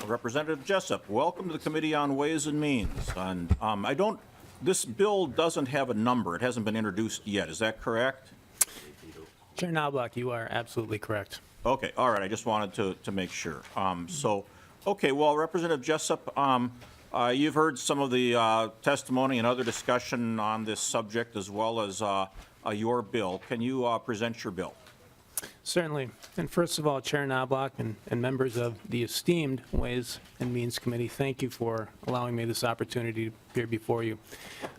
Representative Jessup, welcome to the Committee on Ways and Means. And this bill doesn't have a number. It hasn't been introduced yet. Is that correct? Chair Knobloch, you are absolutely correct. Okay, all right. I just wanted to make sure. Okay, well, Representative Jessup, you've heard some of the testimony and other discussion on this subject as well as your bill. Can you present your bill? Certainly. And first of all, Chair Knobloch and members of the esteemed Ways and Means Committee, thank you for allowing me this opportunity to appear before you.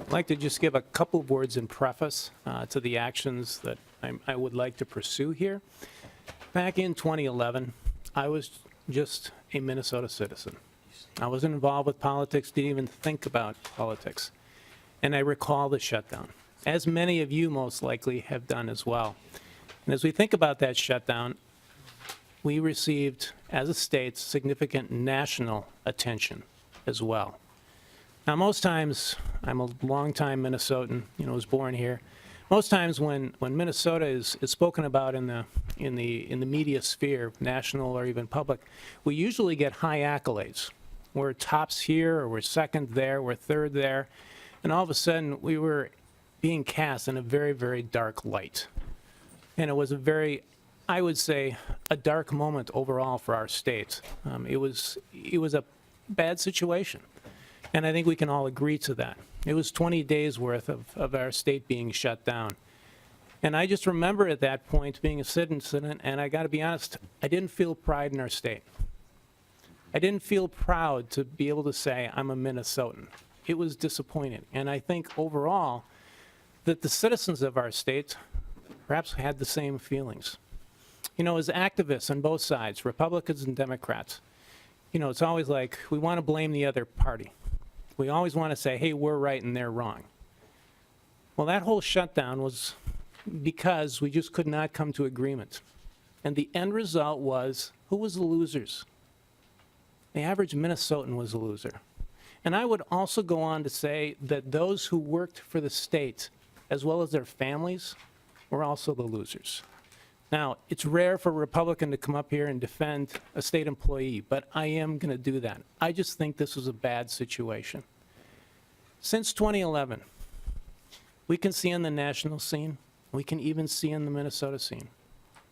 I'd like to just give a couple of words in preface to the actions that I would like to pursue here. Back in 2011, I was just a Minnesota citizen. I wasn't involved with politics, didn't even think about politics. And I recall the shutdown, as many of you most likely have done as well. And as we think about that shutdown, we received, as a state, significant national attention as well. Now, most times, I'm a longtime Minnesotan, was born here. Most times when Minnesota is spoken about in the media sphere, national or even public, we usually get high accolades. We're tops here, or we're second there, we're third there, and all of a sudden we were being cast in a very, very dark light. And it was I would say, a dark moment overall for our state. It was a bad situation, and I think we can all agree to that. It was 20 days worth of our state being shut down. And I just remember at that point being a citizen, and I got to be honest, I didn't feel pride in our state. I didn't feel proud to be able to say I'm a Minnesotan. It was disappointing. And I think overall that the citizens of our state perhaps had the same feelings. As activists on both sides, Republicans and Democrats, it's always like we want to blame the other party. We always want to say, hey, we're right and they're wrong. Well, that whole shutdown was because we just could not come to agreement. And the end result was, who was the losers? The average Minnesotan was a loser. And I would also go on to say that those who worked for the state, as well as their families, were also the losers. Now, it's rare for a Republican to come up here and defend a state employee, but I am going to do that. I just think this was a bad situation. Since 2011, we can see on the national scene, we can even see in the Minnesota scene,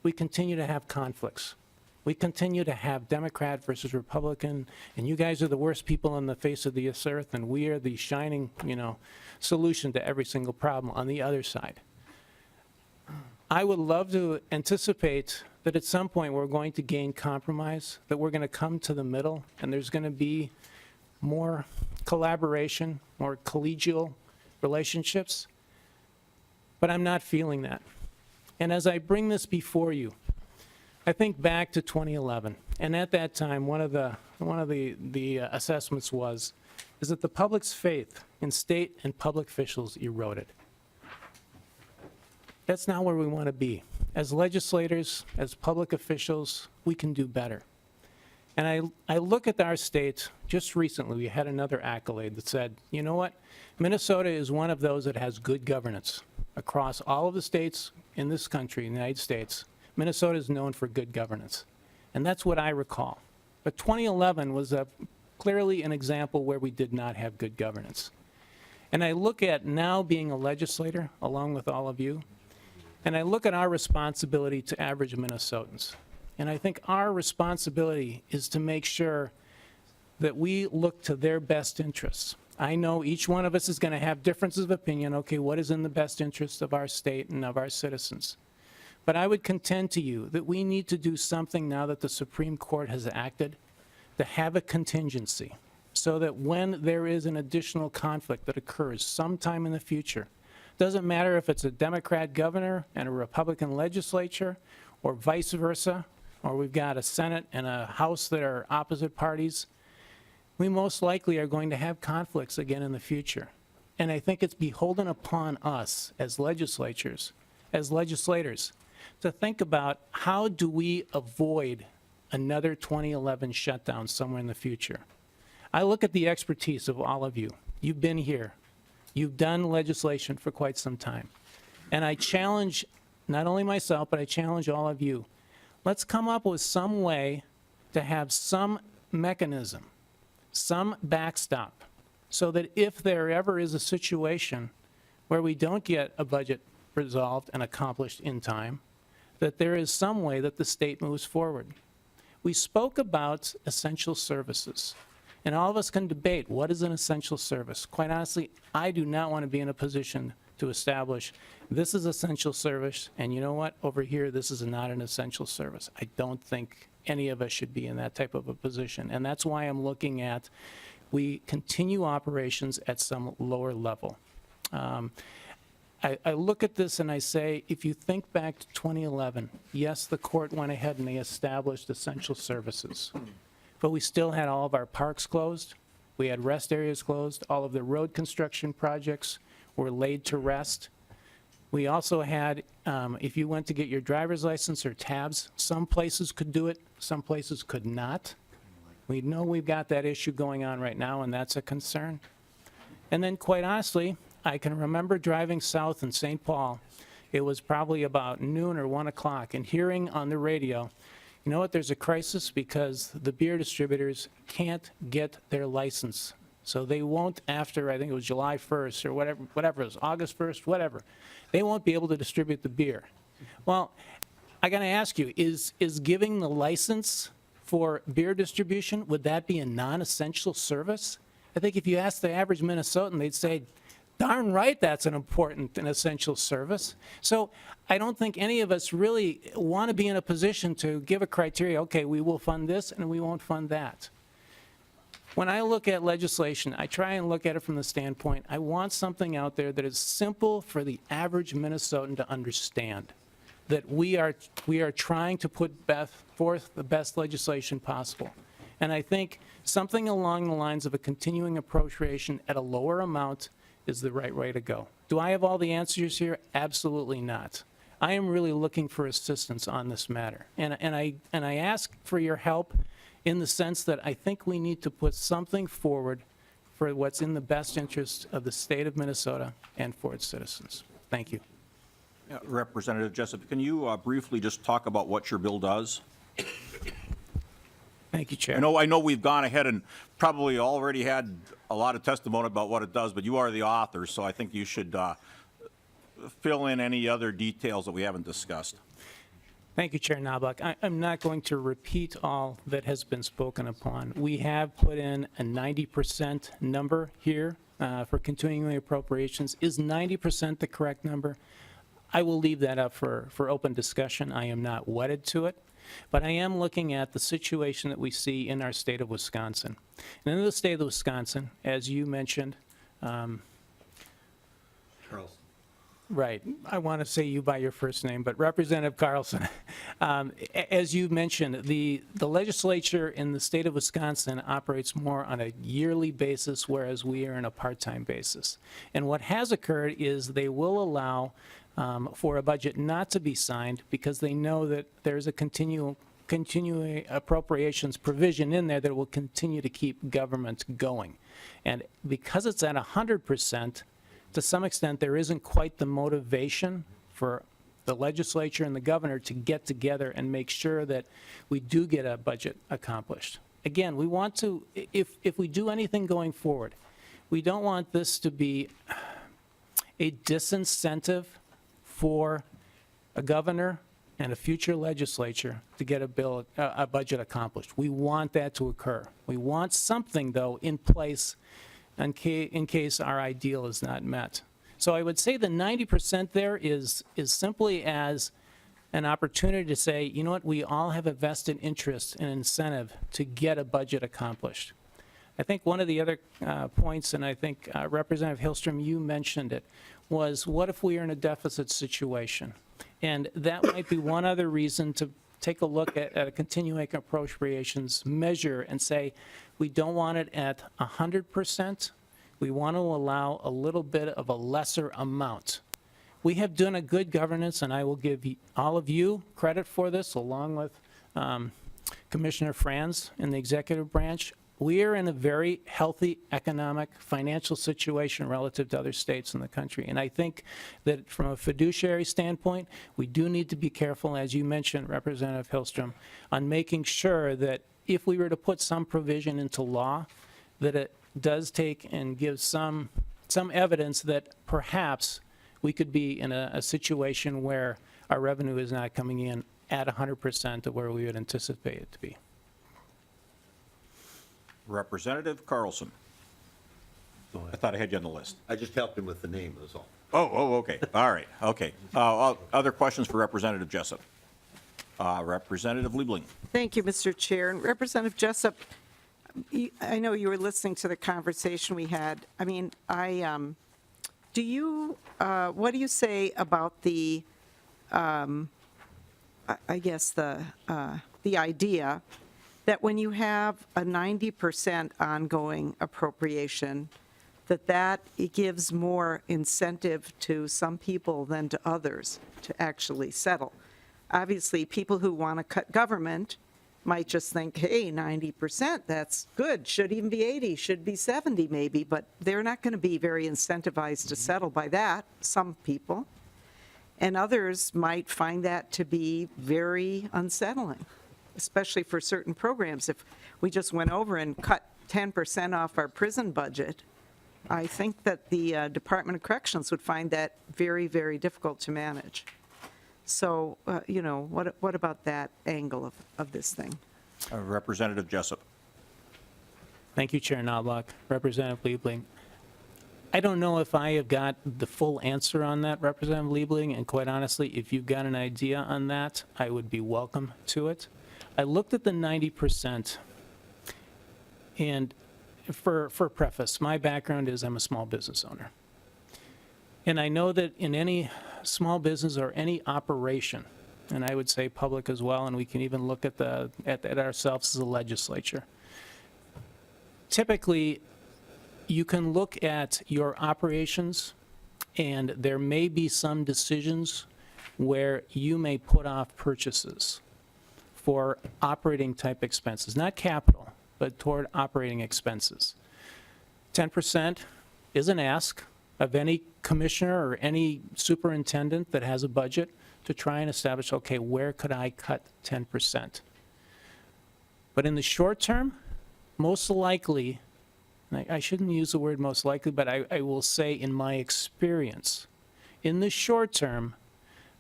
we continue to have conflicts. We continue to have Democrat versus Republican, and you guys are the worst people on the face of this earth, and we are the shining, solution to every single problem on the other side. I would love to anticipate that at some point we're going to gain compromise, that we're going to come to the middle, and there's going to be more collaboration, more collegial relationships. But I'm not feeling that. And as I bring this before you, I think back to 2011, and at that time, one of the assessments is that the public's faith in state and public officials eroded. That's not where we want to be. As legislators, as public officials, we can do better. And I look at our state. Just recently, we had another accolade that said, you know what? Minnesota is one of those that has good governance. Across all of the states in this country, in the United States, Minnesota is known for good governance. And that's what I recall. But 2011 was clearly an example where we did not have good governance. And I look at now being a legislator, along with all of you, and I look at our responsibility to average Minnesotans. And I think our responsibility is to make sure that we look to their best interests. I know each one of us is going to have differences of opinion. Okay, what is in the best interest of our state and of our citizens? But I would contend to you that we need to do something now that the Supreme Court has acted to have a contingency so that when there is an additional conflict that occurs sometime in the future, doesn't matter if it's a Democrat governor and a Republican legislature or vice versa, or we've got a Senate and a House that are opposite parties, we most likely are going to have conflicts again in the future. And I think it's beholden upon us as legislators, to think about how do we avoid another 2011 shutdown somewhere in the future. I look at the expertise of all of you. You've been here. You've done legislation for quite some time. And I challenge not only myself, but I challenge all of you. Let's come up with some way to have some mechanism, some backstop, so that if there ever is a situation where we don't get a budget resolved and accomplished in time, that there is some way that the state moves forward. We spoke about essential services, and all of us can debate what is an essential service. Quite honestly, I do not want to be in a position to establish this is essential service, and you know what, over here, this is not an essential service. I don't think any of us should be in that type of a position, and that's why I'm looking at we continue operations at some lower level. I look at this and I say, if you think back to 2011, yes, the court went ahead and they established essential services, but we still had all of our parks closed, we had rest areas closed, all of the road construction projects were laid to rest. We also had, if you went to get your driver's license or tabs, some places could do it, some places could not. We know we've got that issue going on right now, and that's a concern. And then, quite honestly, I can remember driving south in St. Paul. It was probably about noon or 1 o'clock, and hearing on the radio, you know what, there's a crisis because the beer distributors can't get their license. So they won't after, I think it was July 1st or whatever it was, August 1st, whatever. They won't be able to distribute the beer. Well, I got to ask you, is giving the license for beer distribution, would that be a non-essential service? I think if you ask the average Minnesotan, they'd say, darn right that's an important and essential service. So I don't think any of us really want to be in a position to give a criteria, okay, we will fund this and we won't fund that. When I look at legislation, I try and look at it from the standpoint, I want something out there that is simple for the average Minnesotan to understand, that we are trying to put forth the best legislation possible. And I think something along the lines of a continuing appropriation at a lower amount is the right way to go. Do I have all the answers here? Absolutely not. I am really looking for assistance on this matter. And I ask for your help in the sense that I think we need to put something forward for what's in the best interest of the state of Minnesota and for its citizens. Thank you. Representative Jessup, can you briefly just talk about what your bill does? Thank you, Chair. I know we've gone ahead and probably already had a lot of testimony about what it does, but you are the author, so I think you should fill in any other details that we haven't discussed. Thank you, Chair Knobloch. I'm not going to repeat all that has been spoken upon. We have put in a 90% number here for continuing appropriations. Is 90% the correct number? I will leave that up for open discussion. I am not wedded to it. But I am looking at the situation that we see in our state of Wisconsin. And in the state of Wisconsin, as you mentioned, Carlson. right, I want to say you by your first name, but Representative Carlson, as you mentioned, the legislature in the state of Wisconsin operates more on a yearly basis, whereas we are on a part-time basis. And what has occurred is they will allow for a budget not to be signed because they know that there's a continuing appropriations provision in there that will continue to keep government going. And because it's at 100%, to some extent, there isn't quite the motivation for the legislature and the governor to get together and make sure that we do get a budget accomplished. Again, we want to, if we do anything going forward, we don't want this to be a disincentive for a governor and a future legislature to get a budget accomplished. We want that to occur. We want something, though, in place in case our ideal is not met. So I would say the 90% there is simply as an opportunity to say, you know what, we all have a vested interest and incentive to get a budget accomplished. I think one of the other points, and I think Representative Hillstrom, you mentioned it, was what if we are in a deficit situation? And that might be one other reason to take a look at a continuing appropriations measure and say, we don't want it at 100%. We want to allow a little bit of a lesser amount. We have done a good governance, and I will give all of you credit for this, along with Commissioner Franz in the executive branch. We are in a very healthy economic, financial situation relative to other states in the country. And I think that from a fiduciary standpoint, we do need to be careful, as you mentioned, Representative Hillstrom, on making sure that if we were to put some provision into law, that it does take and give some evidence that perhaps we could be in a situation where our revenue is not coming in at 100% of where we would anticipate it to be. Representative Carlson. I thought I had you on the list. I just helped him with the name, was all. Oh, okay. All right, okay. Other questions for Representative Jessup? Representative Liebling. Thank you, Mr. Chair. And Representative Jessup, I know you were listening to the conversation we had. I mean, do you, what do you say about the, I guess the idea that when you have a 90% ongoing appropriation, that it gives more incentive to some people than to others to actually settle? Obviously, people who want to cut government might just think, hey, 90%, that's good, should even be 80, should be 70 maybe, but they're not going to be very incentivized to settle by that, some people. And others might find that to be very unsettling, especially for certain programs. If we just went over and cut 10% off our prison budget, I think that the Department of Corrections would find that very, very difficult to manage. So, what about that angle of this thing? Representative Jessup. Thank you, Chair Knobloch. Representative Liebling. I don't know if I have got the full answer on that, Representative Liebling, and quite honestly, if you've got an idea on that, I would be welcome to it. I looked at the 90%, and for preface, my background is I'm a small business owner. And I know that in any small business or any operation, and I would say public as well, and we can even look at ourselves as a legislature. Typically, you can look at your operations, and there may be some decisions where you may put off purchases for operating type expenses, not capital, but toward operating expenses. 10% is an ask of any commissioner or any superintendent that has a budget to try and establish, okay, where could I cut 10%? But in the short term, most likely, and I shouldn't use the word most likely, but I will say in my experience, in the short term,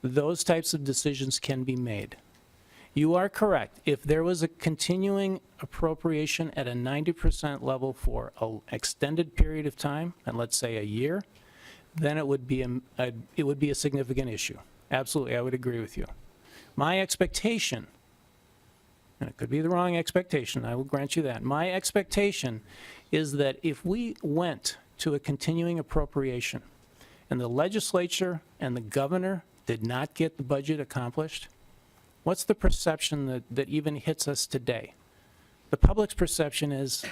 those types of decisions can be made. You are correct. If there was a continuing appropriation at a 90% level for an extended period of time, and let's say a year, then it would be a significant issue. Absolutely, I would agree with you. My expectation, and it could be the wrong expectation, I will grant you that. My expectation is that if we went to a continuing appropriation and the legislature and the governor did not get the budget accomplished, what's the perception that even hits us today? The public's perception is,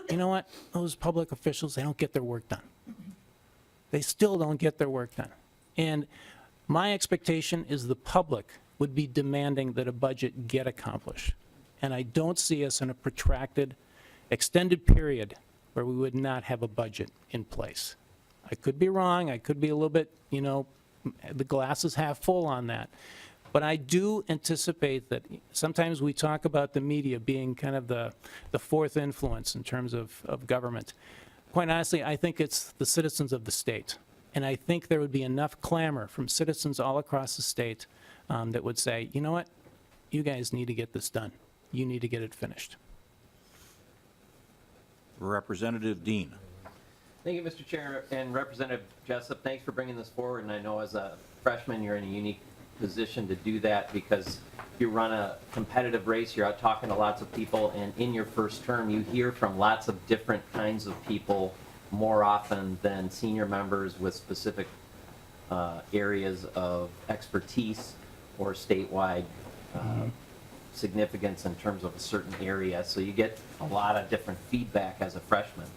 you know what, those public officials, they don't get their work done. They still don't get their work done. And my expectation is the public would be demanding that a budget get accomplished. And I don't see us in a protracted, extended period where we would not have a budget in place. I could be wrong. I could be a little bit, the glass is half full on that. But I do anticipate that sometimes we talk about the media being kind of the fourth influence in terms of government. Quite honestly, I think it's the citizens of the state. And I think there would be enough clamor from citizens all across the state that would say, you know what, you guys need to get this done. You need to get it finished. Representative Dean. Thank you, Mr. Chair, and Representative Jessup, thanks for bringing this forward, and I know as a freshman you're in a unique position to do that because you run a competitive race, you're out talking to lots of people, and in your first term you hear from lots of different kinds of people more often than senior members with specific areas of expertise or statewide significance in terms of a certain area. So you get a lot of different feedback as a freshman.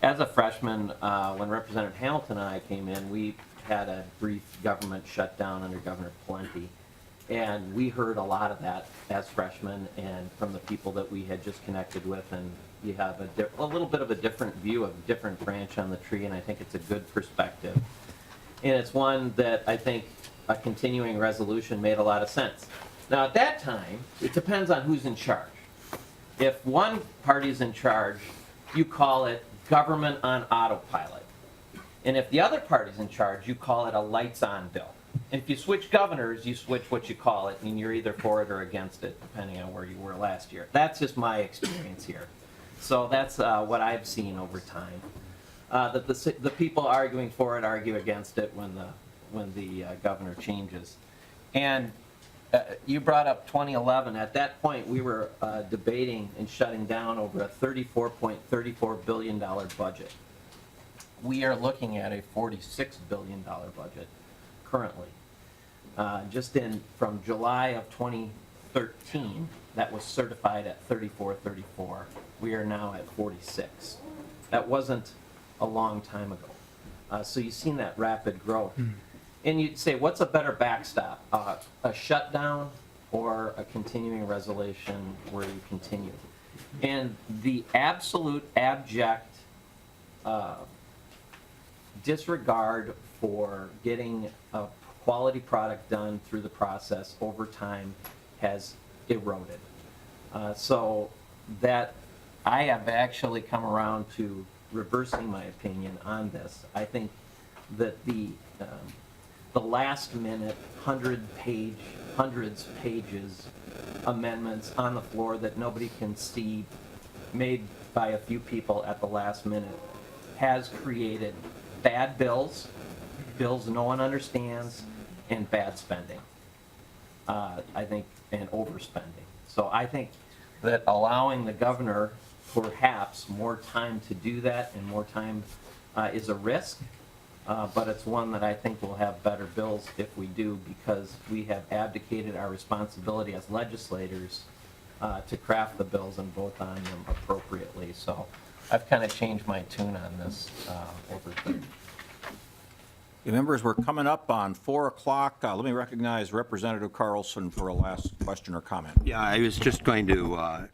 As a freshman, when Representative Hamilton and I came in, we had a brief government shutdown under Governor Plenty. And we heard a lot of that as freshmen and from the people that we had just connected with. And you have a little bit of a different view of a different branch on the tree, and I think it's a good perspective. And it's one that I think a continuing resolution made a lot of sense. Now, at that time, it depends on who's in charge. If one party's in charge, you call it government on autopilot. And if the other party's in charge, you call it a lights-on bill. And if you switch governors, you switch what you call it, and you're either for it or against it, depending on where you were last year. That's just my experience here. So that's what I've seen over time. That the people arguing for it argue against it when the governor changes. And you brought up 2011. At that point, we were debating and shutting down over a $34.34 billion budget. We are looking at a $46 billion budget currently. From July of 2013, that was certified at 34. We are now at 46. That wasn't a long time ago. So you've seen that rapid growth. And you'd say, what's a better backstop? A shutdown or a continuing resolution where you continue? And the absolute abject disregard for getting a quality product done through the process over time has eroded. So that I have actually come around to reversing my opinion on this. I think that the last minute hundreds pages amendments on the floor that nobody can see, made by a few people at the last minute, has created bad bills no one understands, and bad spending. I think, and overspending. So I think that allowing the governor perhaps more time to do that and more time is a risk, but it's one that I think will have better bills if we do, because we have abdicated our responsibility as legislators to craft the bills and vote on them appropriately. So I've kind of changed my tune on this over time. Members, we're coming up on 4 o'clock. Let me recognize Representative Carlson for a last question or comment. Yeah, I was just going to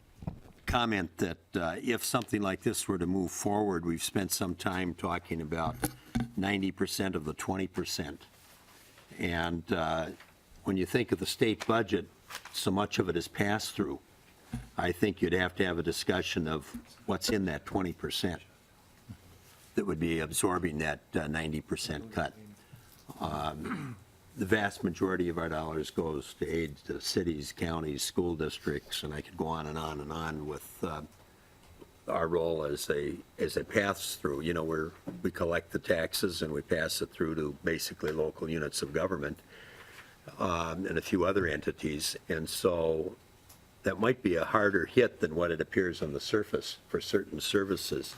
comment that if something like this were to move forward, we've spent some time talking about 90% of the 20%. And when you think of the state budget, so much of it is passed through. I think you'd have to have a discussion of what's in that 20% that would be absorbing that 90% cut. The vast majority of our dollars goes to aid to cities, counties, school districts, and I could go on and on and on with our role as a pass-through. You know, we collect the taxes and we pass it through to basically local units of government and a few other entities. And so that might be a harder hit than what it appears on the surface for certain services.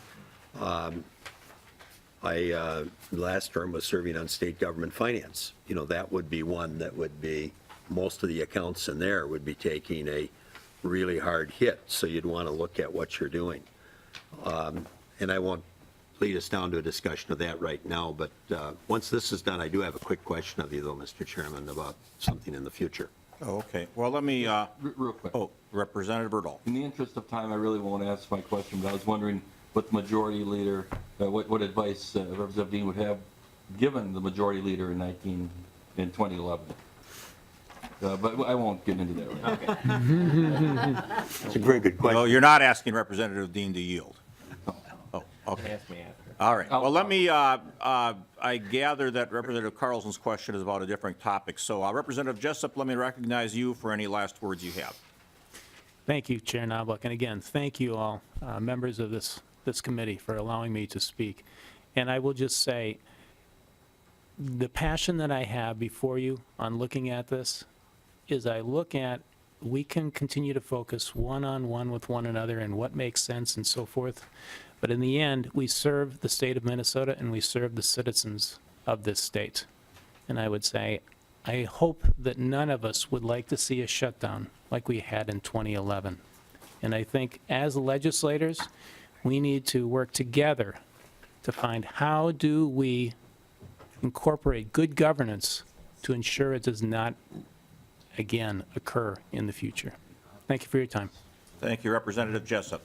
I last term was serving on state government finance. You know, that would be one that would be, most of the accounts in there would be taking a really hard hit. So you'd want to look at what you're doing. And I won't lead us down to a discussion of that right now, but once this is done, I do have a quick question of you, though, Mr. Chairman, about something in the future. Oh, okay. Well, let me, Real quick. oh, Representative Erdahl. In the interest of time, I really won't ask my question, but I was wondering what the majority leader, what advice Representative Dean would have given the majority leader in 2011. But I won't get into that right now. It's a very good question. No, you're not asking Representative Dean to yield. Oh, okay. Ask me after. All right. Well, let me, I gather that Representative Carlson's question is about a different topic. So Representative Jessup, let me recognize you for any last words you have. Thank you, Chair Knobloch. And again, thank you all, members of this committee, for allowing me to speak. And I will just say, the passion that I have before you on looking at this is I look at, we can continue to focus one-on-one with one another and what makes sense and so forth. But in the end, we serve the state of Minnesota and we serve the citizens of this state. And I would say, I hope that none of us would like to see a shutdown like we had in 2011. And I think as legislators, we need to work together to find how do we incorporate good governance to ensure it does not, again, occur in the future. Thank you for your time. Thank you, Representative Jessup.